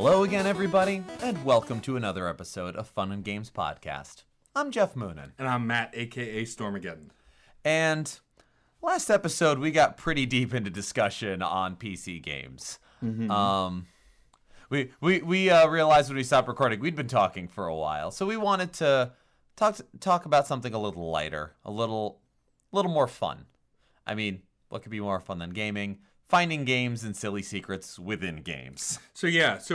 Hello again, everybody, and welcome to another episode of Fun and Games Podcast. I'm Geoff Moonen. And I'm Matt, a.k.a. Stormageddon. And last episode, we got pretty deep into discussion on PC games. Mm-hmm. We realized when we stopped recording, we'd been talking for a while, so we wanted to talk about something a little lighter, a little more fun. I mean, what could be more fun than gaming? Finding games and silly secrets within games. So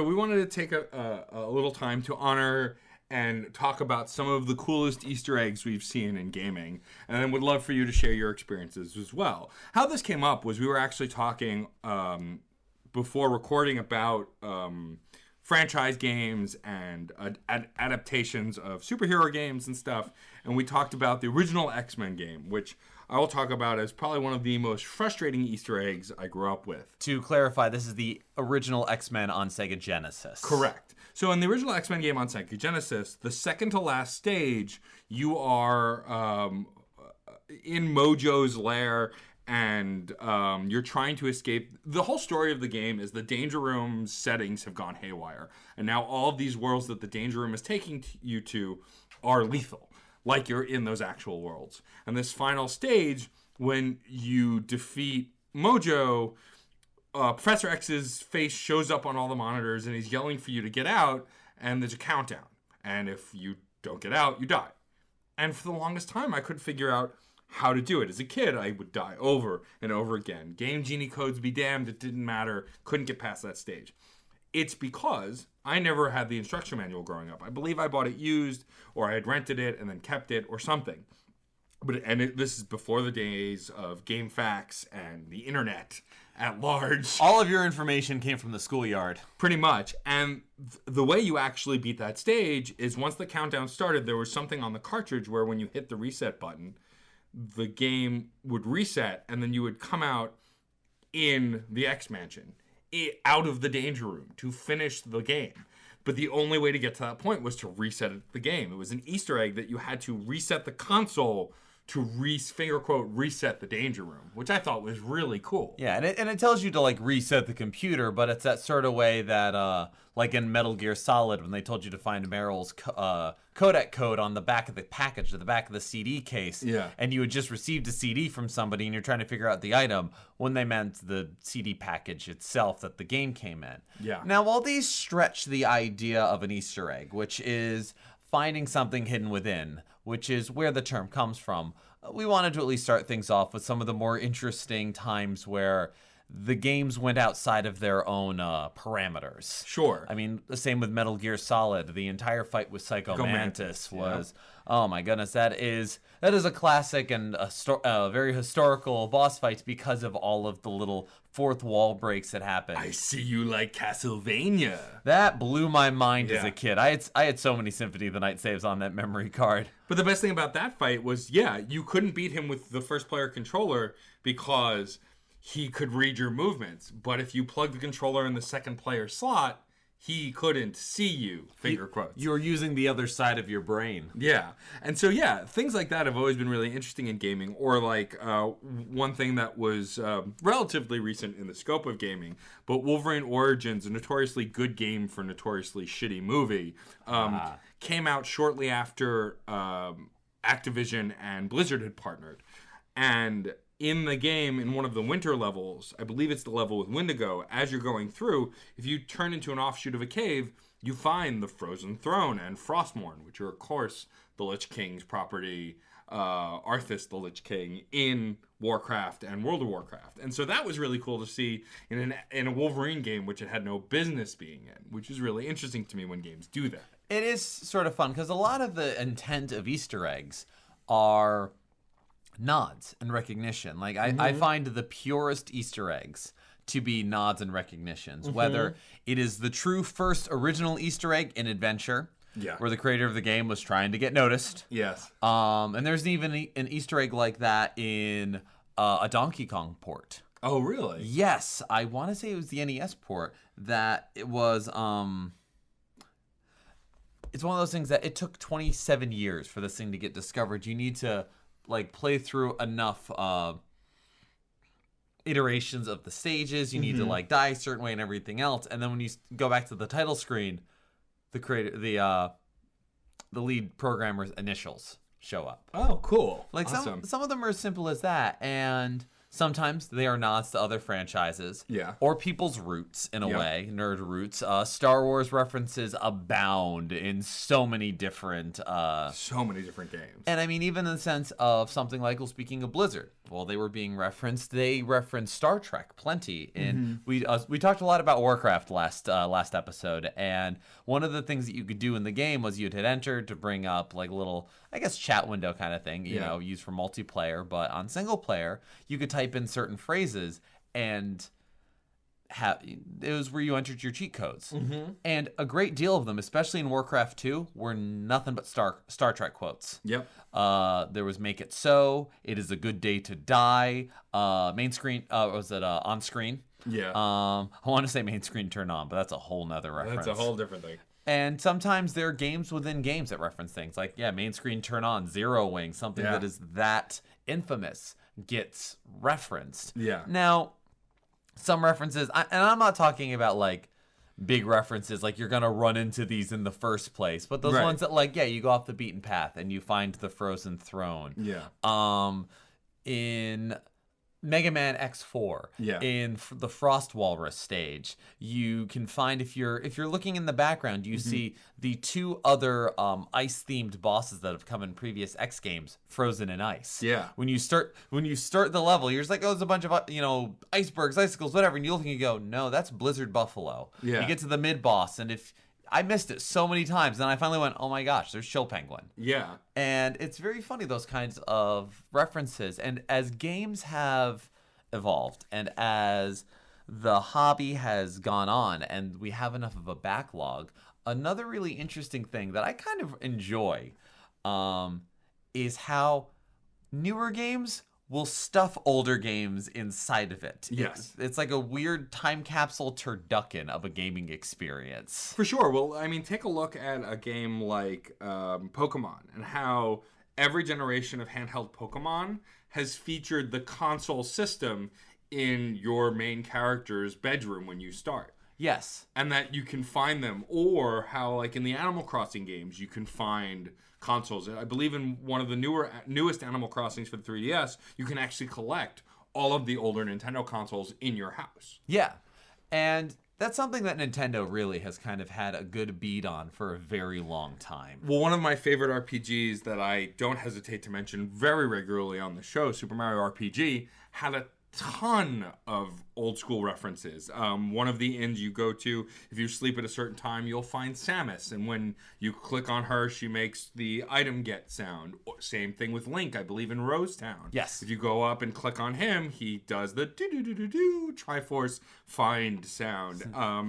we wanted to take a little time to honor and talk about some of the coolest Easter eggs we've seen in gaming, and then would love for you to share your experiences as well. How this came up was we were actually talking before recording about franchise games and adaptations of superhero games and stuff, and we talked about the original X-Men game, which I will talk about as probably one of the most frustrating Easter eggs I grew up with. To clarify, this is the original X-Men on Sega Genesis. Correct. So in the original X-Men game on Sega Genesis, the second to last stage, you are in Mojo's lair, and you're trying to escape. The whole story of the game is the Danger Room settings have gone haywire, and now all of these worlds that the Danger Room is taking you to are lethal, like you're in those actual worlds. And this final stage, when you defeat Mojo, Professor X's face shows up on all the monitors, and he's yelling for you to get out, and there's a countdown. And if you don't get out, you die. And for the longest time, I couldn't figure out how to do it. As a kid, I would die over and over again. Game Genie codes be damned, it didn't matter. Couldn't get past that stage. It's because I never had the instruction manual growing up. I believe I bought it used, or I had rented it and then kept it, or something. This is before the days of GameFAQs and the internet at large. All of your information came from the schoolyard. Pretty much. And the way you actually beat that stage is once the countdown started, there was something on the cartridge where when you hit the reset button, the game would reset, and then you would come out in the X-Mansion, out of the Danger Room, to finish the game. But the only way to get to that point was to reset the game. It was an Easter egg that you had to reset the console to finger quote reset the Danger Room, which I thought was really cool. Yeah, and it tells you to like reset the computer, but it's that sort of way that like in Metal Gear Solid when they told you to find Meryl's codec code on the back of the package, at the back of the CD case, yeah, and you had just received a CD from somebody and you're trying to figure out the item when they meant the CD package itself that the game came in. Yeah. Now, while these stretch the idea of an Easter egg, which is finding something hidden within, which is where the term comes from, we wanted to at least start things off with some of the more interesting times where the games went outside of their own parameters. Sure. I mean, the same with Metal Gear Solid. The entire fight with Psycho Mantis was, oh my goodness, that is a classic and a very historical boss fight because of all of the little fourth wall breaks that happened. I see you like Castlevania. That blew my mind as a kid. I had so many Symphony of the Night saves on that memory card. But the best thing about that fight was, you couldn't beat him with the first player controller because he could read your movements. But if you plug the controller in the second player slot, he couldn't see you, finger quotes. You were using the other side of your brain. Yeah. And so, things like that have always been really interesting in gaming. Or like one thing that was relatively recent in the scope of gaming, but Wolverine Origins, a notoriously good game for a notoriously shitty movie, came out shortly after Activision and Blizzard had partnered. And in the game, in one of the winter levels, I believe it's the level with Wendigo, as you're going through, if you turn into an offshoot of a cave, you find the Frozen Throne and Frostmourne, which are, of course, the Lich King's property, Arthas the Lich King, in Warcraft and World of Warcraft. And so that was really cool to see in a Wolverine game, which it had no business being in, which is really interesting to me when games do that. It is sort of fun, because a lot of the intent of Easter eggs are nods and recognition. Like I find the purest Easter eggs to be nods and recognitions, whether it is the true first original Easter egg in Adventure, where the creator of the game was trying to get noticed. Yes. And there's even an Easter egg like that in a Donkey Kong port. Oh, really? Yes. I want to say it was the NES port that it was... it's one of those things that it took 27 years for this thing to get discovered. You need to like play through enough iterations of the stages. You need to like die a certain way and everything else. And then when you go back to the title screen, the lead programmer's initials show up. Oh, cool. Like awesome. some of them are as simple as that, and sometimes they are nods to other franchises. Yeah. Or people's roots in a way, nerd roots. Star Wars references abound in so many different games. And I mean, even in the sense of something like, well, speaking of Blizzard, while they were being referenced, they referenced Star Trek plenty. And we talked a lot about Warcraft last episode, and one of the things that you could do in the game was you'd hit enter to bring up like a little, I guess, chat window kind of thing, you know, used for multiplayer. But on single player, you could type in certain phrases and it was where you entered your cheat codes. And a great deal of them, especially in Warcraft 2, were nothing but Star Trek quotes. Yep. There was "Make It So," "It Is a Good Day to Die," main screen, was it on screen? Yeah. I want to say main screen turn on, but that's a whole nother reference. That's a whole different thing. And sometimes there are games within games that reference things like, main screen turn on, Zero Wing, something that is that infamous gets referenced. Yeah. Now, some references, and I'm not talking about like big references, like you're gonna run into these in the first place, but those ones that like, you go off the beaten path and you find the Frozen Throne. Yeah. In Mega Man X4, in the Frost Walrus stage, you can find, if you're looking in the background, you see the two other ice-themed bosses that have come in previous X games, Frozen in Ice. Yeah. When you start the level, you're just like, oh, there's a bunch of icebergs, icicles, whatever, and you look and you go, no, that's Blizzard Buffalo. Yeah. You get to the mid boss, and if I missed it so many times, and I finally went, oh my gosh, there's Chill Penguin. Yeah. And it's very funny, those kinds of references. And as games have evolved, and as the hobby has gone on, and we have enough of a backlog, another really interesting thing that I kind of enjoy is how newer games will stuff older games inside of it. Yes. It's like a weird time capsule turducken of a gaming experience. For sure. Well, I mean, take a look at a game like Pokemon, and how every generation of handheld Pokemon has featured the console system in your main character's bedroom when you start. Yes. And that you can find them. Or how, like in the Animal Crossing games, you can find consoles. I believe in one of the newest Animal Crossings for the 3DS, you can actually collect all of the older Nintendo consoles in your house. Yeah. And that's something that Nintendo really has kind of had a good beat on for a very long time. Well, one of my favorite RPGs that I don't hesitate to mention very regularly on the show, Super Mario RPG, had a ton of old school references. One of the inns you go to, if you sleep at a certain time, you'll find Samus, and when you click on her, she makes the item get sound. Same thing with Link, I believe, in Rose Town. Yes. If you go up and click on him, he does the do-do-do-do-do Triforce find sound.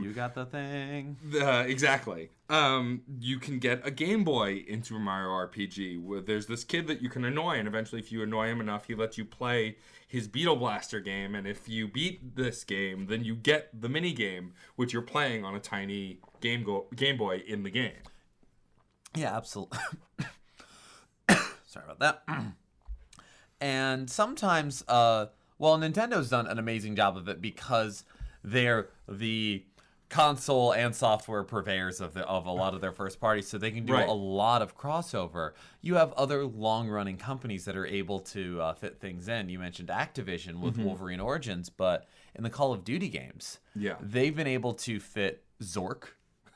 You got the thing. Exactly. You can get a Game Boy in Super Mario RPG, where there's this kid that you can annoy, and eventually if you annoy him enough, he lets you play his Beetle Blaster game, and if you beat this game, then you get the mini game, which you're playing on a tiny Game Boy in the game. Yeah, absolutely. Sorry about that. And sometimes, Nintendo's done an amazing job of it because they're the console and software purveyors of a lot of their first parties, so they can do a lot of crossover. You have other long-running companies that are able to fit things in. You mentioned Activision with Wolverine Origins, but in the Call of Duty games, they've been able to fit Zork.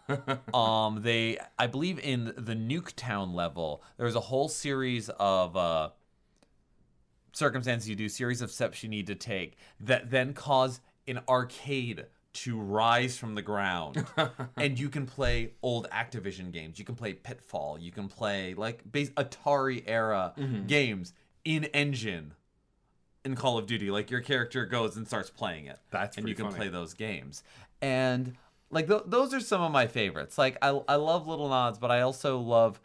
I believe in the Nuketown level, there's a whole series of circumstances you do, series of steps you need to take that then cause an arcade to rise from the ground. And you can play old Activision games. You can play Pitfall. You can play like Atari era games in engine in Call of Duty. Like your character goes and starts playing it. And you can play those games. And like those are some of my favorites. Like I love little nods, but I also love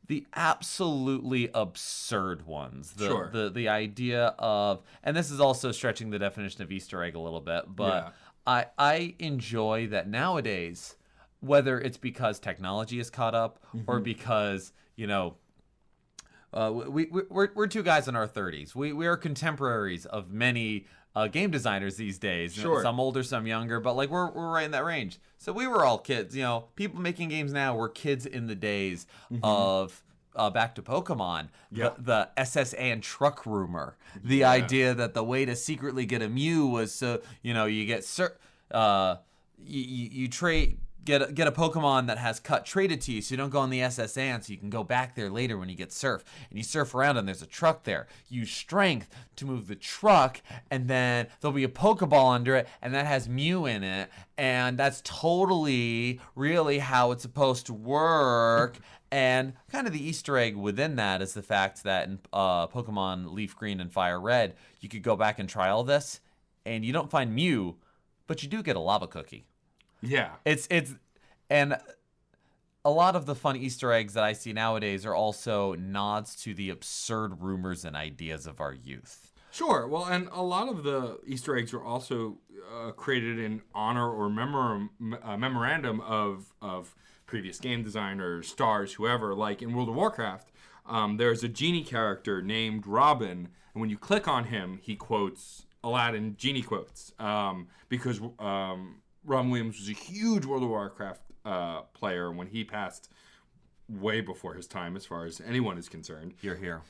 the absolutely absurd ones. The idea of, and this is also stretching the definition of Easter egg a little bit, but I enjoy that nowadays, whether it's because technology is caught up or because, we're two guys in our 30s. We are contemporaries of many game designers these days. Sure. Some older, some younger, but like we're right in that range. So we were all kids. People making games now were kids in the days of back to Pokemon. Yeah. The SS and truck rumor. The Yes. idea that the way to secretly get a Mew was so you get you trade. Get a Pokemon that has cut traded to you, so you don't go on the SS Ant, so you can go back there later when you get Surf. And you surf around and there's a truck there. Use Strength to move the truck, and then there'll be a Pokeball under it, and that has Mew in it. And that's totally, really how it's supposed to work. And kind of the Easter egg within that is the fact that in Pokemon Leaf Green and Fire Red, you could go back and try all this, and you don't find Mew, but you do get a lava cookie. Yeah. And a lot of the fun Easter eggs that I see nowadays are also nods to the absurd rumors and ideas of our youth. Sure. Well, and a lot of the Easter eggs are also created in honor or memorandum of previous game designers, stars, whoever. Like in World of Warcraft, there's a genie character named Robin, and when you click on him, he quotes Aladdin genie quotes because Ron Williams was a huge World of Warcraft player when he passed way before his time as far as anyone is concerned. Here.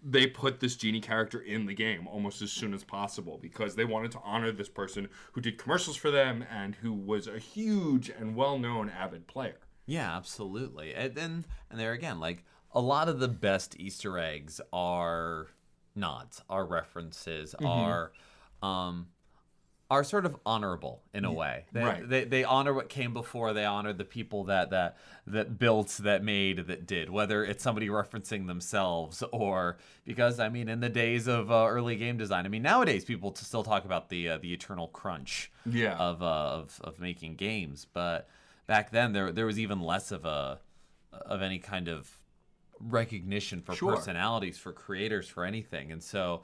They put this genie character in the game almost as soon as possible because they wanted to honor this person who did commercials for them and who was a huge and well-known avid player. Yeah, absolutely. And there again, like a lot of the best Easter eggs are nods, are references, are sort of honorable in a way. They honor what came before. They honor the people that built, that made, that did. Whether it's somebody referencing themselves or because in the days of early game design. Nowadays people still talk about the eternal crunch of making games, but back then there was even less of any kind of recognition for personalities, for creators, for anything, and so.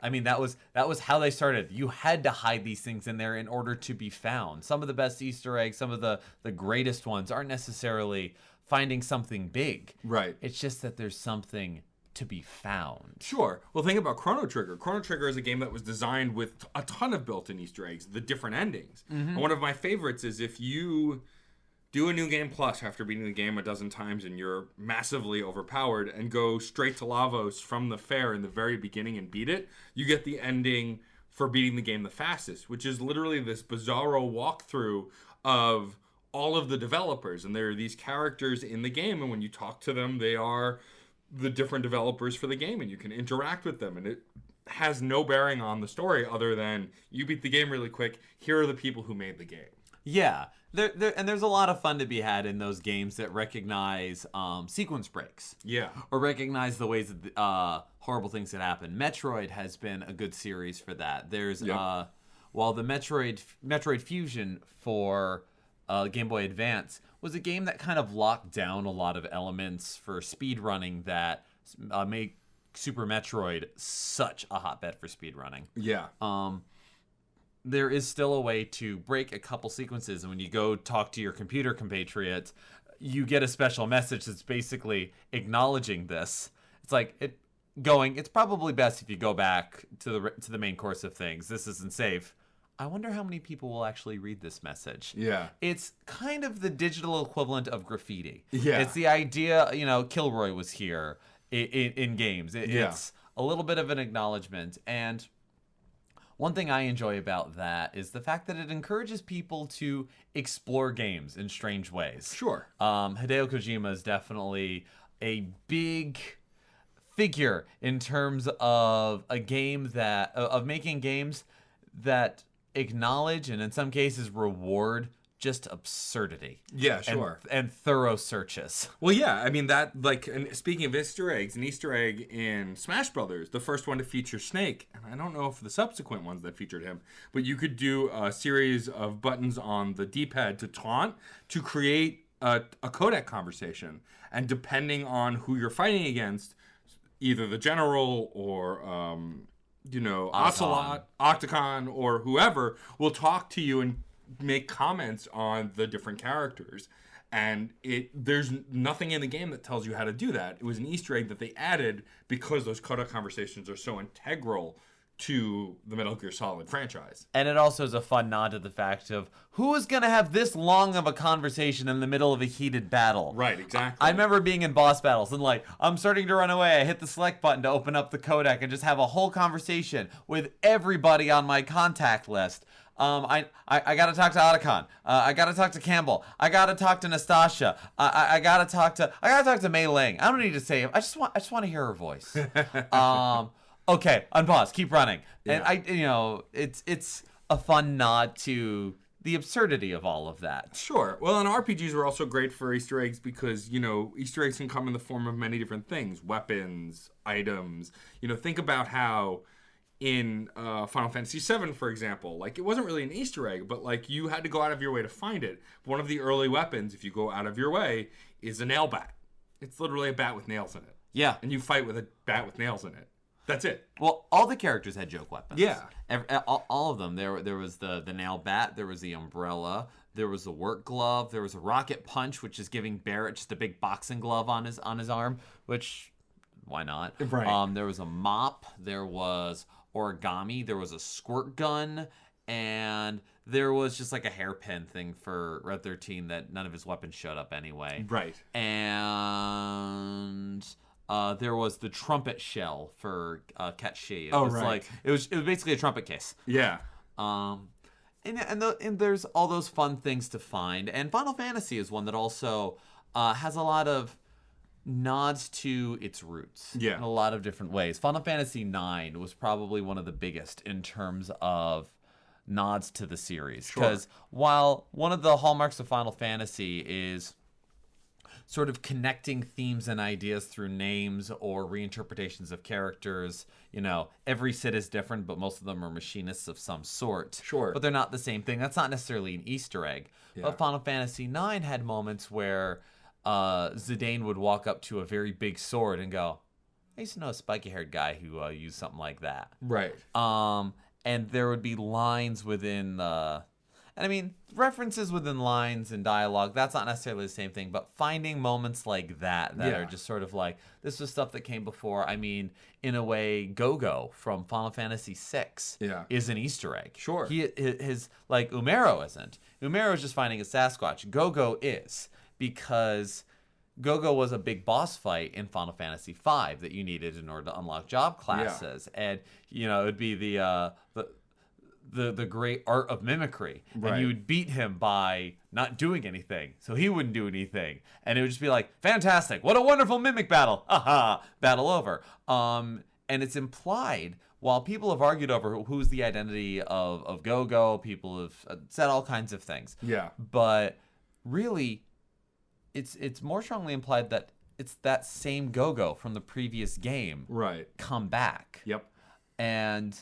That was how they started. You had to hide these things in there in order to be found. Some of the best Easter eggs, some of the greatest ones aren't necessarily finding something big. Right. It's just that there's something to be found. Sure. Well, think about Chrono Trigger. Chrono Trigger is a game that was designed with a ton of built-in Easter eggs, the different endings. And one of my favorites is if you do a new game plus after beating the game a dozen times and you're massively overpowered and go straight to Lavos from the fair in the very beginning and beat it, you get the ending for beating the game the fastest, which is literally this bizarro walkthrough of all of the developers. And there are these characters in the game, and when you talk to them, they are the different developers for the game, and you can interact with them. And it has no bearing on the story other than you beat the game really quick. Here are the people who made the game. Yeah. And there's a lot of fun to be had in those games that recognize sequence breaks. Yeah. Or recognize the ways that horrible things that happen. Metroid has been a good series for that. There's while the Metroid Fusion for Game Boy Advance was a game that kind of locked down a lot of elements for speedrunning that make Super Metroid such a hotbed for speedrunning. Yeah. There is still a way to break a couple sequences, and when you go talk to your computer compatriots, you get a special message that's basically acknowledging this. It's like it's probably best if you go back to the main course of things. This isn't safe. I wonder how many people will actually read this message. Yeah. It's kind of the digital equivalent of graffiti. Yeah. It's the idea, Kilroy was here in games. It's a little bit of an acknowledgement, and one thing I enjoy about that is the fact that it encourages people to explore games in strange ways. Sure. Hideo Kojima is definitely a big figure in terms of of making games that acknowledge and in some cases reward just absurdity. Yeah, sure. And thorough searches. Well, yeah, and speaking of Easter eggs, an Easter egg in Smash Brothers, the first one to feature Snake, and I don't know if the subsequent ones that featured him, but you could do a series of buttons on the D-pad to taunt to create a codec conversation, and depending on who you're fighting against, either the general or Ocelot, Octocon, or whoever will talk to you and make comments on the different characters. And there's nothing in the game that tells you how to do that. It was an Easter egg that they added because those codec conversations are so integral to the Metal Gear Solid franchise. And it also is a fun nod to the fact of who is going to have this long of a conversation in the middle of a heated battle. Right, exactly. I remember being in boss battles and like, I'm starting to run away. I hit the select button to open up the codec and just have a whole conversation with everybody on my contact list. I got to talk to Otacon. I got to talk to Campbell. I got to talk to Nastasha. I got to talk to Mei Ling. I don't need to say it. I just want to hear her voice. Okay, unpause. Keep running. Yeah. And it's a fun nod to the absurdity of all of that. Sure. Well, and RPGs are also great for Easter eggs because, Easter eggs can come in the form of many different things. Weapons, items. Think about how in Final Fantasy VII, for example, like, it wasn't really an Easter egg, but, like, you had to go out of your way to find it. One of the early weapons, if you go out of your way, is a nail bat. It's literally a bat with nails in it. Yeah. And you fight with a bat with nails in it. That's it. Well, all the characters had joke weapons. Yeah. All of them. There was the nail bat. There was the umbrella. There was the work glove. There was a rocket punch, which is giving Barrett just a big boxing glove on his arm, which, why not? Right. There was a mop. There was origami. There was a squirt gun. And there was just like a hairpin thing for Red 13 that none of his weapons showed up anyway. Right. And... there was the trumpet shell for Ketshi. Right. It was basically a trumpet case. Yeah. And there's all those fun things to find. And Final Fantasy is one that also has a lot of nods to its roots. Yeah. In a lot of different ways. Final Fantasy IX was probably one of the biggest in terms of nods to the series. Because while one of the hallmarks of Final Fantasy is sort of connecting themes and ideas through names or reinterpretations of characters. Every Cid is different, but most of them are machinists of some sort. Sure. But they're not the same thing. That's not necessarily an Easter egg. Yeah. But Final Fantasy IX had moments where Zidane would walk up to a very big sword and go, I used to know a spiky-haired guy who used something like that. Right. And there would be lines within references within lines and dialogue, that's not necessarily the same thing, but finding moments like that are just sort of like, this was stuff that came before. In a way, Go-Go from Final Fantasy VI is an Easter egg. Sure. His like, Umero isn't. Umero is just finding a Sasquatch. Go-Go is, because Go-Go was a big boss fight in Final Fantasy V that you needed in order to unlock job classes. Yeah. And, it would be the great art of mimicry. Right. And you would beat him by not doing anything, so he wouldn't do anything. And it would just be like, fantastic, what a wonderful mimic battle. Aha, battle over. And it's implied, while people have argued over who's the identity of Go-Go, people have said all kinds of things. Yeah. But really, it's more strongly implied that it's that same Go-Go from the previous game. Right. Come back. Yep. And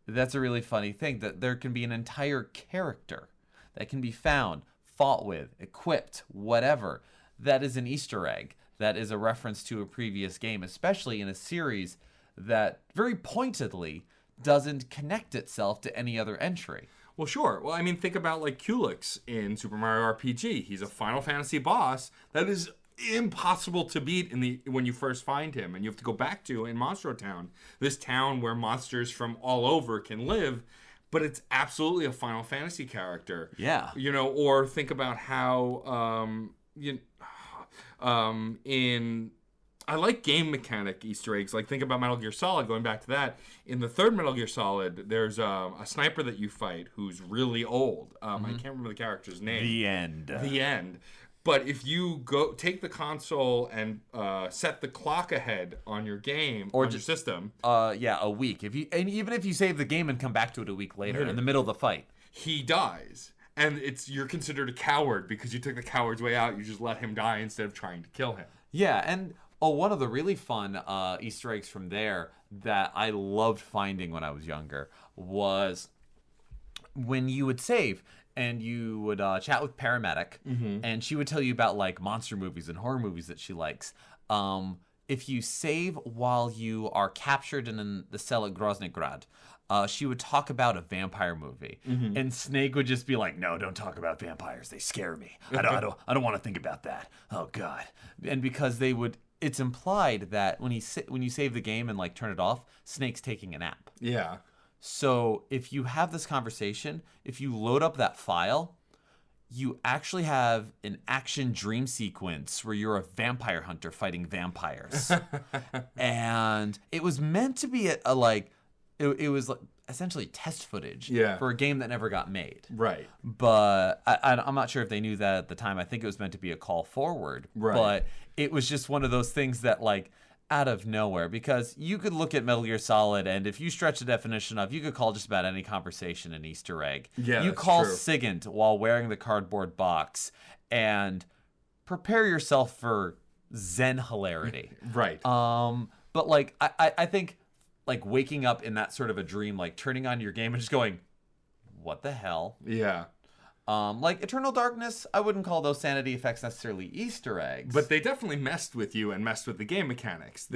that's a really funny thing, that there can be an entire character that can be found, fought with, equipped, whatever, that is an Easter egg, that is a reference to a previous game, especially in a series that very pointedly doesn't connect itself to any other entry. Well, sure. Well, think about like Culex in Super Mario RPG. He's a Final Fantasy boss that is impossible to beat when you first find him, and you have to go back to in Monstro Town, this town where monsters from all over can live, but it's absolutely a Final Fantasy character. Yeah. Or think about how I like game mechanic Easter eggs. Like, think about Metal Gear Solid, going back to that. In the third Metal Gear Solid, there's a sniper that you fight who's really old. I can't remember the character's name. The End. But if you take the console and set the clock ahead on your game, or on your system, a week. Even if you save the game and come back to it a week later, in the middle of the fight, he dies, and you're considered a coward because you took the coward's way out. You just let him die instead of trying to kill him. Yeah, and one of the really fun Easter eggs from there that I loved finding when I was younger was when you would save and you would chat with Paramedic, and she would tell you about like monster movies and horror movies that she likes. If you save while you are captured in the cell at Groznygrad, she would talk about a vampire movie, and Snake would just be like, "No, don't talk about vampires. They scare me. I don't want to think about that. Oh God!" And because they would it's implied that when you save the game and like turn it off, Snake's taking a nap. Yeah. So if you have this conversation, if you load up that file, you actually have an action dream sequence where you're a vampire hunter fighting vampires. And it was meant to be a like, it was like essentially test footage for a game that never got made. Right. But I'm not sure if they knew that at the time. I think it was meant to be a call forward. Right. But it was just one of those things that like, out of nowhere, because you could look at Metal Gear Solid, and if you stretch the definition of, you could call just about any conversation an Easter egg. Yeah, you that's call true. SIGINT while wearing the cardboard box, and prepare yourself for Zen hilarity. Right. But like I think like waking up in that sort of a dream, like turning on your game and just going, what the hell? Yeah. Like Eternal Darkness, I wouldn't call those sanity effects necessarily Easter eggs. But they definitely messed with you and messed with the game mechanics.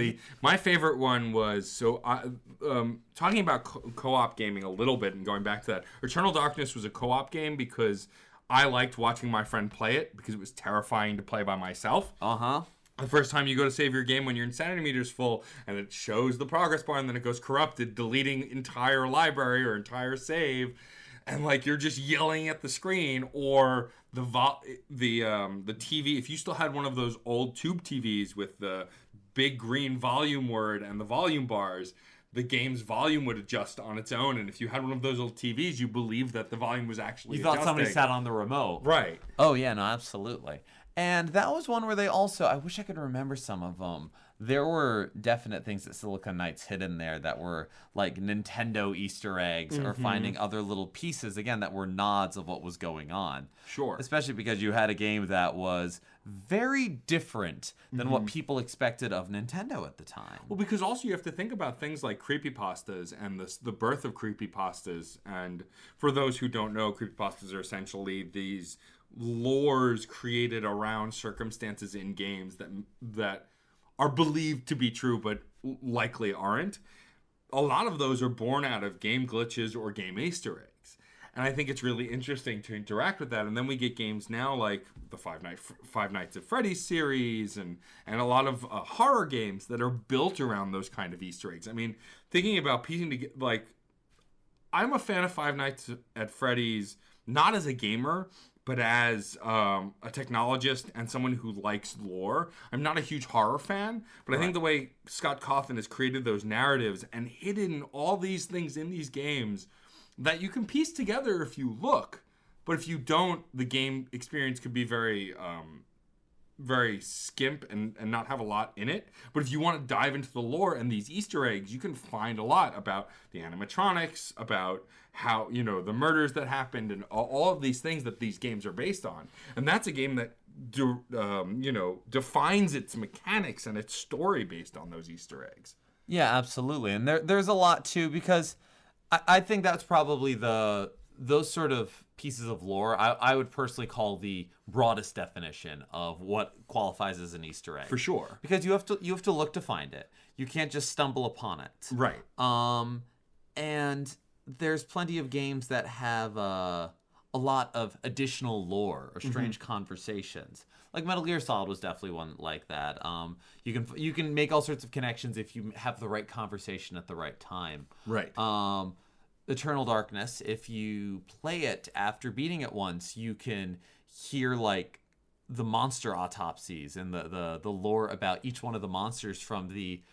My favorite one was, talking about co-op gaming a little bit and going back to that, Eternal Darkness was a co-op game because I liked watching my friend play it because it was terrifying to play by myself. Uh-huh. The first time you go to save your game when your insanity meter's full and it shows the progress bar and then it goes corrupted, deleting entire library or entire save. And like you're just yelling at the screen, or the TV. If you still had one of those old tube TVs with the big green volume word and the volume bars, the game's volume would adjust on its own. And if you had one of those old TVs, you believed that the volume was actually you thought adjusting. somebody sat on the remote, Right? Oh yeah, no, absolutely. And that was one where they also, I wish I could remember some of them. There were definite things that Silicon Knights hid in there that were like Nintendo Easter eggs or finding other little pieces, again, that were nods of what was going on. Sure. Especially because you had a game that was very different than what people expected of Nintendo at the time. Well, because also you have to think about things like creepypastas and the birth of creepypastas. And for those who don't know, creepypastas are essentially these lores created around circumstances in games that are believed to be true but likely aren't. A lot of those are born out of game glitches or game Easter eggs. And I think it's really interesting to interact with that. And then we get games now like the Five Nights at Freddy's series and a lot of horror games that are built around those kind of Easter eggs. I mean, thinking about piecing together, like, I'm a fan of Five Nights at Freddy's, not as a gamer, but as a technologist and someone who likes lore. I'm not a huge horror fan, but I think the way Scott Cawthon has created those narratives and hidden all these things in these games that you can piece together if you look, but if you don't, the game experience could be very very skimp and not have a lot in it. But if you want to dive into the lore and these Easter eggs, you can find a lot about the animatronics, about how, you know, the murders that happened, and all of these things that these games are based on. And that's a game that defines its mechanics and its story based on those Easter eggs. Yeah, absolutely. And there's a lot too, because I think that's probably those sort of pieces of lore I would personally call the broadest definition of what qualifies as an Easter egg. For sure. Because you have to look to find it. You can't just stumble upon it. Right. And there's plenty of games that have a lot of additional lore or strange conversations. Like Metal Gear Solid was definitely one like that. You can make all sorts of connections if you have the right conversation at the right time. Right. Eternal Darkness, if you play it after beating it once, you can hear like the monster autopsies and the lore about each one of the monsters from the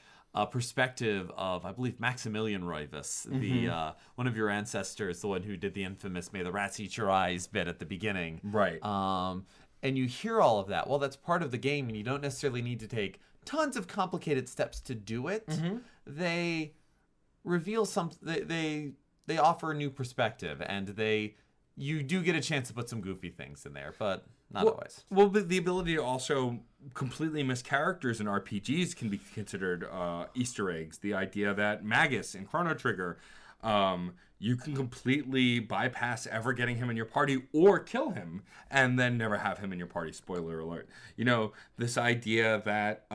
perspective of, I believe, Maximilian Roivas, the one of your ancestors, the one who did the infamous "May the rats eat your eyes" bit at the beginning. Right. And you hear all of that. Well, that's part of the game, and you don't necessarily need to take tons of complicated steps to do it. They reveal they offer a new perspective, and you do get a chance to put some goofy things in there, but not always. Well, the ability to also completely miss characters in RPGs can be considered Easter eggs. The idea that Magus in Chrono Trigger, you can completely bypass ever getting him in your party or kill him and then never have him in your party. Spoiler alert. You know, this idea that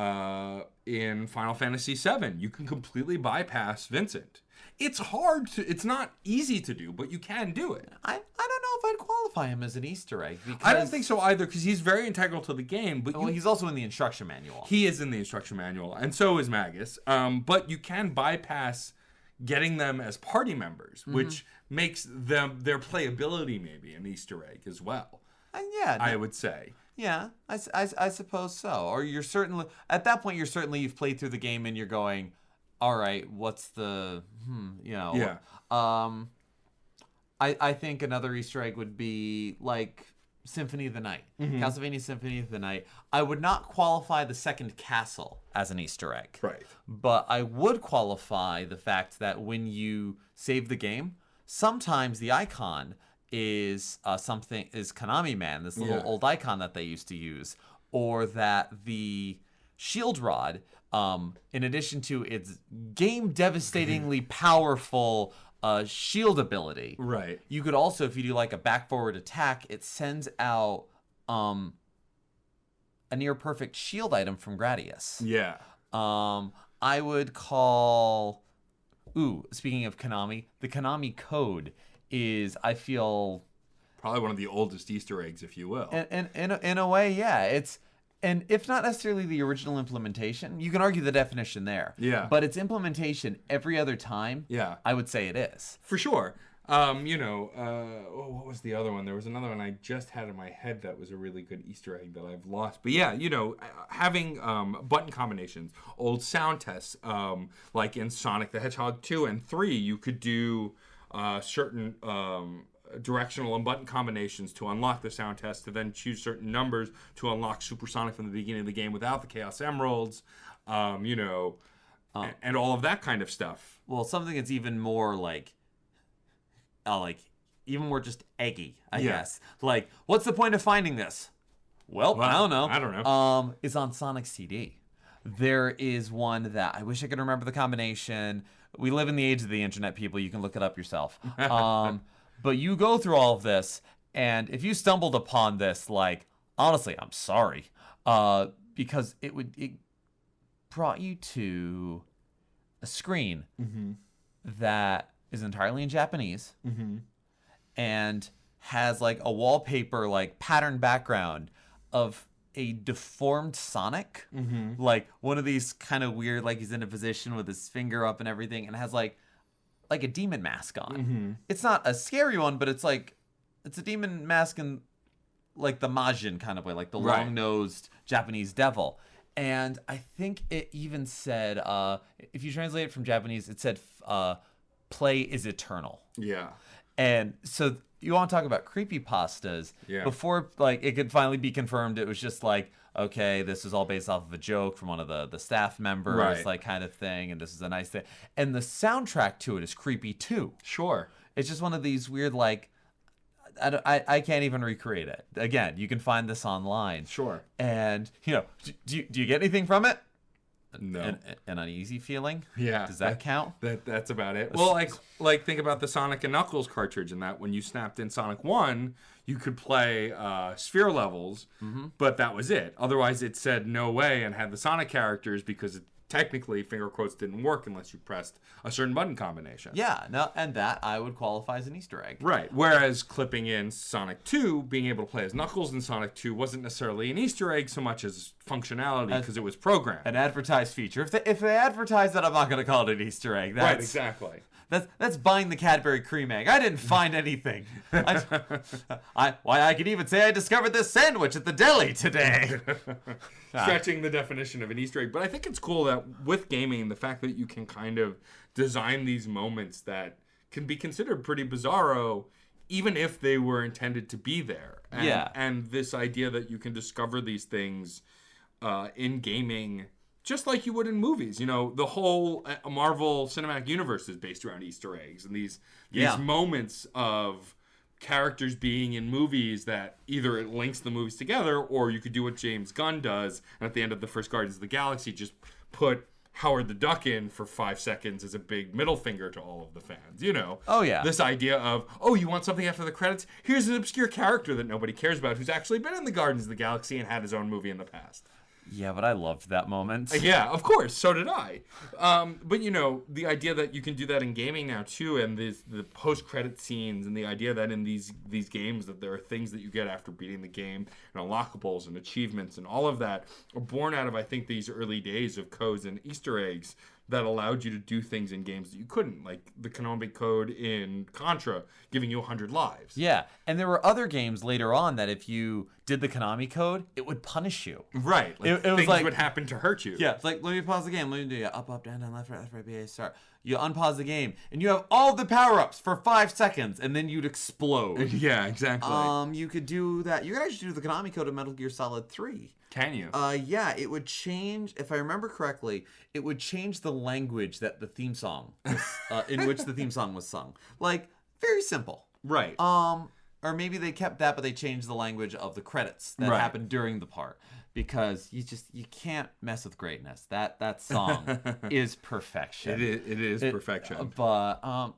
in Final Fantasy VII, you can completely bypass Vincent. It's hard to. It's not easy to do, but you can do it. I don't know if I'd qualify him as an Easter egg. Because, I don't think so either, because he's very integral to the game. But he's also in the instruction manual. He is in the instruction manual, and so is Magus. But you can bypass getting them as party members, which makes their playability maybe an Easter egg as well. I would say. Yeah, I suppose so. Or you're certainly at that point you've played through the game and you're going, all right, what's the Yeah. I think another Easter egg would be like Symphony of the Night. Castlevania Symphony of the Night. I would not qualify the second castle as an Easter egg. Right. But I would qualify the fact that when you save the game, sometimes the icon is Konami Man, this little old icon that they used to use, or that the shield rod, in addition to its game-devastatingly powerful shield ability, Right. you could also, if you do like a back-forward attack, it sends out a near-perfect shield item from Gradius. Yeah. I would call... Ooh, speaking of Konami, the Konami code is, I feel... Probably one of the oldest Easter eggs, if you will. In a way, yeah. It's... And if not necessarily the original implementation, you can argue the definition there. Yeah. But its implementation every other time, Yeah. I would say it is. For sure. What was the other one? There was another one I just had in my head that was a really good Easter egg that I've lost. But yeah, having button combinations, old sound tests, like in Sonic the Hedgehog 2 and 3, you could do certain directional and button combinations to unlock the sound test, to then choose certain numbers to unlock Supersonic from the beginning of the game without the Chaos Emeralds, and all of that kind of stuff. Well, something that's even more even more just eggy, I guess. Like, what's the point of finding this? Well, I don't know. It's on Sonic CD. There is one that I wish I could remember the combination. We live in the age of the internet, people. You can look it up yourself. But you go through all of this, and if you stumbled upon this, honestly, I'm sorry. Because it brought you to a screen that is entirely in Japanese and has a wallpaper pattern background of a deformed Sonic, one of these kind of weird, he's in a position with his finger up and everything, and has like a demon mask on. It's not a scary one, but it's a demon mask in the Majin kind of way, the long-nosed Japanese devil. And I think it even said, if you translate it from Japanese, it said, play is eternal. Yeah. And so you want to talk about creepypastas. Yeah. Before it could finally be confirmed, it was just okay, this is all based off of a joke from one of the staff members, kind of thing, and this is a nice thing. And the soundtrack to it is creepy too. Sure. It's just one of these weird I can't even recreate it. Again, you can find this online. Sure. And do you get anything from it? No. An uneasy feeling? Yeah. Does that count? That's about it. Well, think about the Sonic and Knuckles cartridge, and that when you snapped in Sonic 1, you could play sphere levels, but that was it. Otherwise, it said no way and had the Sonic characters because it technically, finger quotes, didn't work unless you pressed a certain button combination. Yeah, no, and that I would qualify as an Easter egg. Right. Whereas clipping in Sonic 2, being able to play as Knuckles in Sonic 2 wasn't necessarily an Easter egg so much as functionality because it was programmed. An advertised feature. If they advertise that, I'm not going to call it an Easter egg. Right, exactly. That's buying the Cadbury cream egg. I didn't find anything. I could even say I discovered this sandwich at the deli today. Stretching the definition of an Easter egg. But I think it's cool that with gaming, the fact that you can kind of design these moments that can be considered pretty bizarro, even if they were intended to be there. And this idea that you can discover these things in gaming just like you would in movies. The whole Marvel Cinematic Universe is based around Easter eggs and these moments of characters being in movies that either it links the movies together, or you could do what James Gunn does, and at the end of the first Guardians of the Galaxy, just put Howard the Duck in for 5 seconds as a big middle finger to all of the fans. Oh, yeah. This idea of, you want something after the credits? Here's an obscure character that nobody cares about who's actually been in the Guardians of the Galaxy and had his own movie in the past. Yeah, but I loved that moment. Yeah, of course. So did I. But the idea that you can do that in gaming now too, and the post-credit scenes, and the idea that in these games that there are things that you get after beating the game, and unlockables and achievements, and all of that are born out of, I think, these early days of codes and Easter eggs that allowed you to do things in games that you couldn't, like the Konami code in Contra, giving you 100 lives. Yeah, and there were other games later on that if you did the Konami code, it would punish you. Right. Like It was things like, would happen to hurt you. Yeah, it's like, let me pause the game. Let me do up, down, down, left, right, B, A, start. You unpause the game, and you have all the power-ups for 5 seconds, and then you'd explode. Yeah, exactly. You could do that. You could actually do the Konami code in Metal Gear Solid 3. Can you? Yeah, it would change, if I remember correctly, it would change the language that the theme song was, in which the theme song was sung. Like, very simple. Right. Or maybe they kept that, but they changed the language of the credits that happened during the part. Because you can't mess with greatness. That song is perfection. It is perfection. But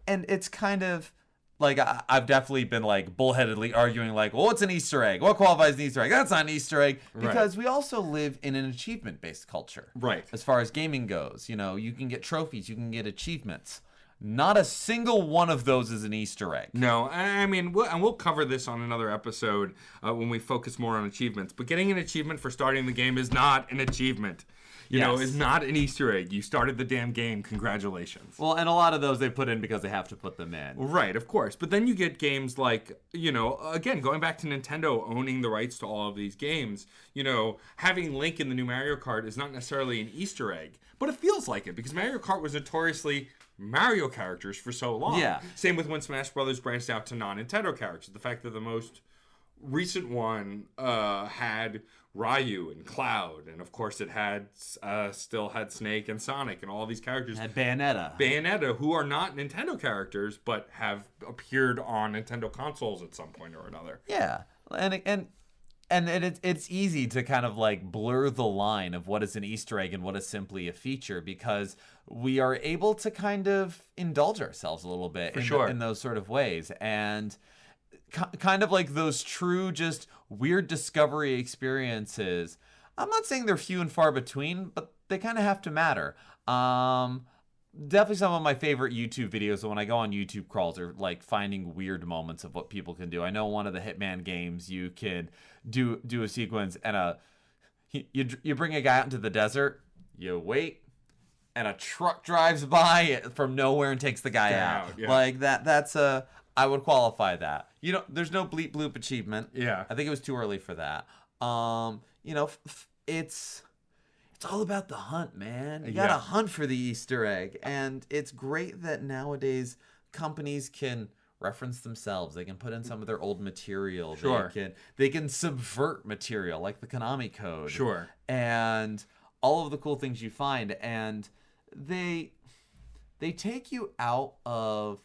and it's kind of like I've definitely been like bullheadedly arguing like, well, what's an Easter egg? What qualifies an Easter egg? That's not an Easter egg, because we also live in an achievement-based culture. Right. As far as gaming goes, you can get trophies, you can get achievements. Not a single one of those is an Easter egg. No, I mean, we'll cover this on another episode when we focus more on achievements. But getting an achievement for starting the game is not an achievement. Is not an Easter egg. You started the damn game. Congratulations. Well, and a lot of those they put in because they have to put them in. Right, of course. But then you get games like, again, going back to Nintendo owning the rights to all of these games, having Link in the new Mario Kart is not necessarily an Easter egg, but it feels like it because Mario Kart was notoriously Mario characters for so long. Yeah. Same with when Smash Brothers branched out to non-Nintendo characters. The fact that the most recent one had Ryu and Cloud, and of course it had still had Snake and Sonic and all these characters. Had Bayonetta, who are not Nintendo characters but have appeared on Nintendo consoles at some point or another. Yeah, and it's easy to kind of like blur the line of what is an Easter egg and what is simply a feature because we are able to kind of indulge ourselves a little bit in those sort of ways. And kind of like those true just weird discovery experiences. I'm not saying they're few and far between, but they kind of have to matter. Definitely some of my favorite YouTube videos when I go on YouTube crawls are like finding weird moments of what people can do. I know one of the Hitman games you can do a sequence and you bring a guy out into the desert, you wait, and a truck drives by from nowhere and takes the guy out. Yeah. Like that's I would qualify that. There's no bleep bloop achievement. Yeah. I think it was too early for that. It's all about the hunt, man. You gotta hunt for the Easter egg. And it's great that nowadays companies can reference themselves. They can put in some of their old material. Sure. They can subvert material like the Konami code. Sure. And all of the cool things you find. And they take you out of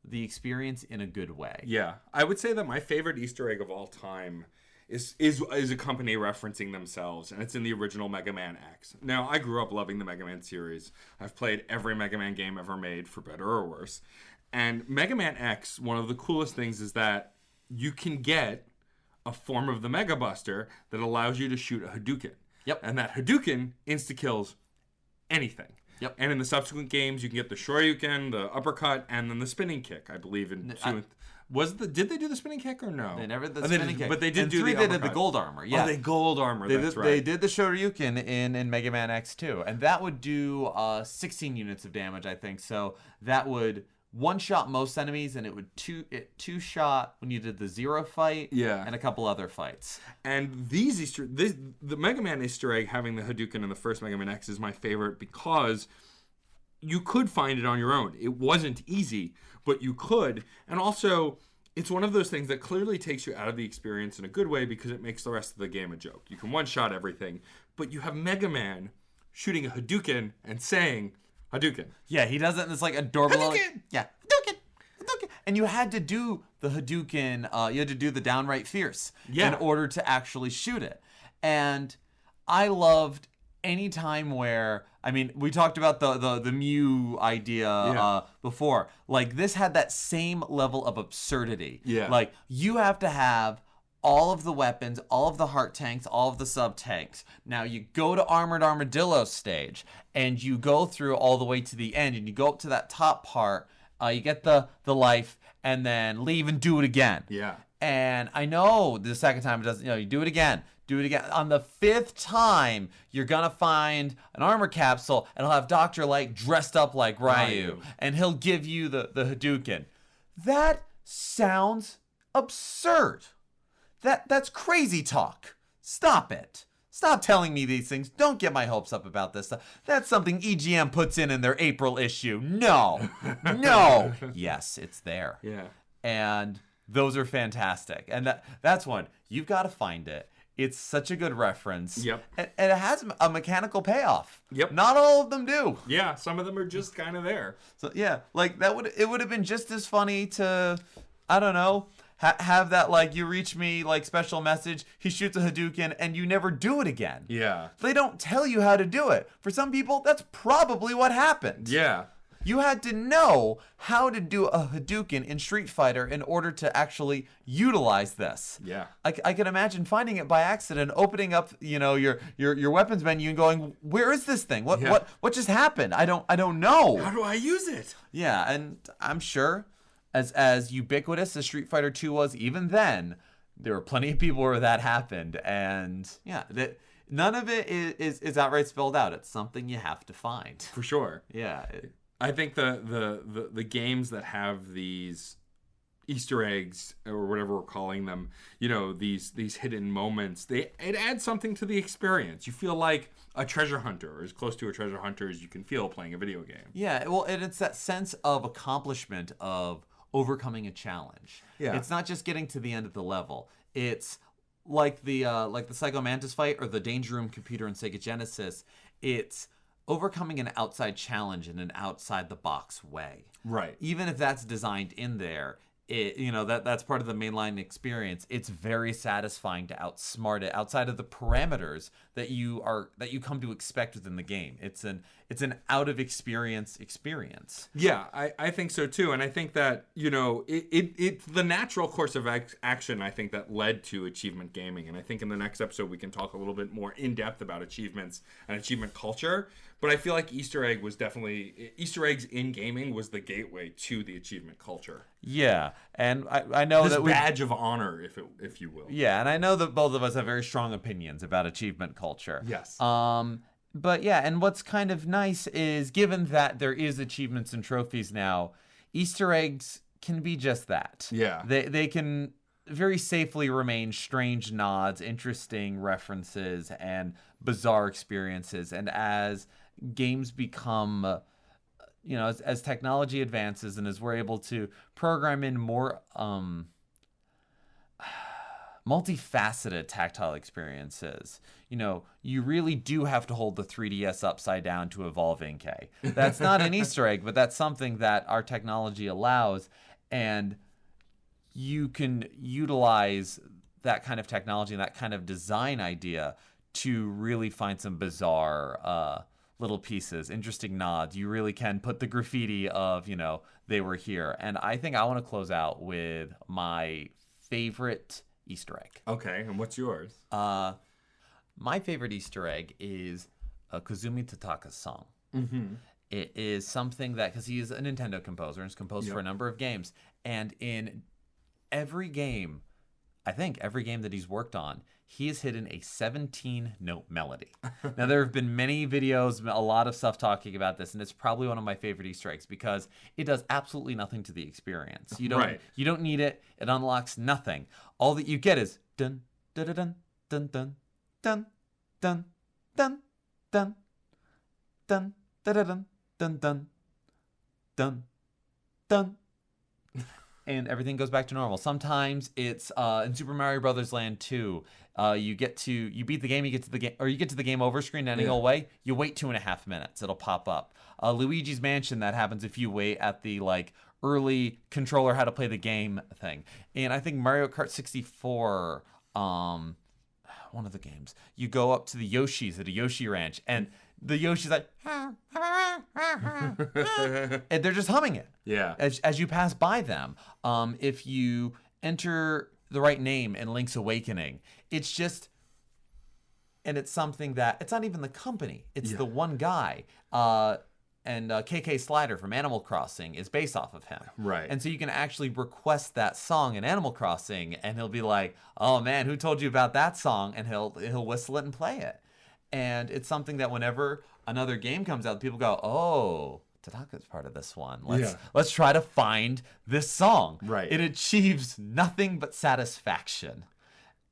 the experience in a good way. Yeah. I would say that my favorite Easter egg of all time is a company referencing themselves, and it's in the original Mega Man X. Now, I grew up loving the Mega Man series. I've played every Mega Man game ever made, for better or worse. And Mega Man X, one of the coolest things is that you can get a form of the Mega Buster that allows you to shoot a Hadouken. Yep. And that Hadouken insta-kills anything. Yep. And in the subsequent games, you can get the Shoryuken, the uppercut, and then the spinning kick, I believe, did they do the spinning kick or no? They never did the spinning kick. But they did in do 3, the they did the gold armor. Yeah. Oh, they gold armor. That's right. They did the Shoryuken in Mega Man X2. And that would do 16 units of damage, I think. So that would one-shot most enemies, and it would two-shot when you did the Zero fight and a couple other fights. And the Mega Man Easter egg having the Hadouken in the first Mega Man X is my favorite because you could find it on your own. It wasn't easy, but you could. And also, it's one of those things that clearly takes you out of the experience in a good way because it makes the rest of the game a joke. You can one-shot everything, but you have Mega Man shooting a Hadouken and saying, Hadouken. Yeah, he does it in this like adorable... Hadouken! Yeah, Hadouken! Hadouken! And you had to do the Hadouken, you had to do the downright fierce in order to actually shoot it. And I loved any time where... I mean, we talked about the Mew idea before. Like, this had that same level of absurdity. Yeah. Like, you have to have all of the weapons, all of the heart tanks, all of the sub tanks. Now you go to Armored Armadillo stage, and you go through all the way to the end, and you go up to that top part. You get the life, and then leave and do it again. Yeah. And I know the second time it doesn't. You do it again. Do it again. On the 5th time, you're gonna find an armor capsule, and it'll have Dr. Light dressed up like Ryu, and he'll give you the Hadouken. That sounds absurd. That's crazy talk. Stop it. Stop telling me these things. Don't get my hopes up about this stuff. That's something EGM puts in their April issue. No. No. Yes, it's there. Yeah. And those are fantastic. And that's one. You've got to find it. It's such a good reference. Yep. And it has a mechanical payoff. Yep. Not all of them do. Yeah, some of them are just kind of there. So yeah, like it would have been just as funny to, I don't know, have that like you reach me like special message. He shoots a Hadouken and you never do it again. Yeah. They don't tell you how to do it. For some people, that's probably what happened. Yeah. You had to know how to do a Hadouken in Street Fighter in order to actually utilize this. Yeah. I can imagine finding it by accident, opening up, your weapons menu and going, "Where is this thing? What just happened? I don't know. How do I use it?" Yeah, and I'm sure as ubiquitous as Street Fighter 2 was even then, there were plenty of people where that happened, and yeah, none of it is outright spelled out. It's something you have to find. For sure. Yeah. I think the games that have these Easter eggs or whatever we're calling them, these hidden moments, it adds something to the experience. You feel like a treasure hunter, or as close to a treasure hunter as you can feel playing a video game. Yeah, well, and it's that sense of accomplishment of overcoming a challenge. Yeah. It's not just getting to the end of the level. It's like the Psycho Mantis fight or the Danger Room computer in Sega Genesis. It's overcoming an outside challenge in an outside the box way. Right. Even if that's designed in there, that's part of the mainline experience. It's very satisfying to outsmart it outside of the parameters that you come to expect within the game. It's an out of experience. Yeah, I think so too, and I think that it's the natural course of action. I think that led to achievement gaming, and I think in the next episode we can talk a little bit more in depth about achievements and achievement culture. But I feel like Easter eggs in gaming was the gateway to the achievement culture. Yeah, and I know this that badge of honor, if you will. Yeah, and I know that both of us have very strong opinions about achievement culture. Yes. But yeah, and what's kind of nice is given that there is achievements and trophies now, Easter eggs can be just that. Yeah. They can very safely remain strange nods, interesting references, and bizarre experiences. And as games become, as technology advances and as we're able to program in more multifaceted tactile experiences, you really do have to hold the 3DS upside down to evolve Inkay. That's not an Easter egg, but that's something that our technology allows, and you can utilize that kind of technology and that kind of design idea to really find some bizarre little pieces, interesting nods. You really can put the graffiti of, they were here. And I think I want to close out with my favorite Easter egg. Okay, and what's yours? My favorite Easter egg is Kazumi Tataka's song. Mm-hmm. It is something that, because he is a Nintendo composer and has composed for a number of games, and in every game, I think every game that he's worked on, he has hidden a 17-note melody. Now, there have been many videos, a lot of stuff talking about this, and it's probably one of my favorite Easter eggs because it does absolutely nothing to the experience. You don't need it. It unlocks nothing. All that you get is dun dun dun dun dun dun dun dun dun dun dun dun dun dun dun. And everything goes back to normal. Sometimes it's in Super Mario Brothers Land 2. You beat the game, you get to the game over screen any old way. You wait 2.5 minutes, it'll pop up. Luigi's Mansion, that happens if you wait at the early controller how to play the game thing. And I think Mario Kart 64, one of the games, you go up to the Yoshis at a Yoshi Ranch, and the Yoshi's like, and they're just humming it. Yeah. As you pass by them. If you enter the right name in Link's Awakening. It's just, and it's something that, it's not even the company. It's the one guy. And KK Slider from Animal Crossing is based off of him. Right. And so you can actually request that song in Animal Crossing, and he'll be like, "Oh man, who told you about that song?" And he'll whistle it and play it. And it's something that whenever another game comes out, people go, "Oh, Tadaka's part of this one. Let's try to find this song." Right. It achieves nothing but satisfaction.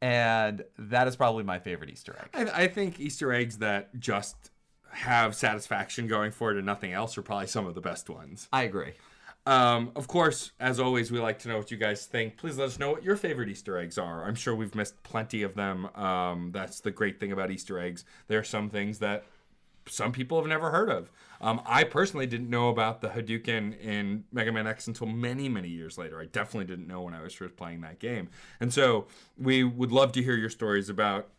And that is probably my favorite Easter egg. I think Easter eggs that just have satisfaction going for it and nothing else are probably some of the best ones. I agree. Of course, as always, we like to know what you guys think. Please let us know what your favorite Easter eggs are. I'm sure we've missed plenty of them. That's the great thing about Easter eggs. There are some things that some people have never heard of. I personally didn't know about the Hadouken in Mega Man X until many, many years later. I definitely didn't know when I was first playing that game. And so we would love to hear your stories about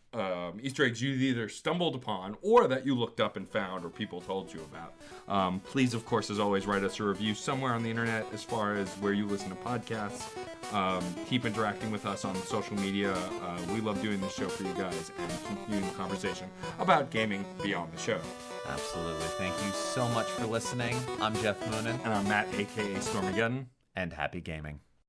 Easter eggs you either stumbled upon or that you looked up and found or people told you about. Please, of course, as always, write us a review somewhere on the internet as far as where you listen to podcasts. Keep interacting with us on social media. We love doing this show for you guys and continuing the conversation about gaming beyond the show. Absolutely. Thank you so much for listening. I'm Geoff Moonen. And I'm Matt, a.k.a. Stormageddon. And happy gaming.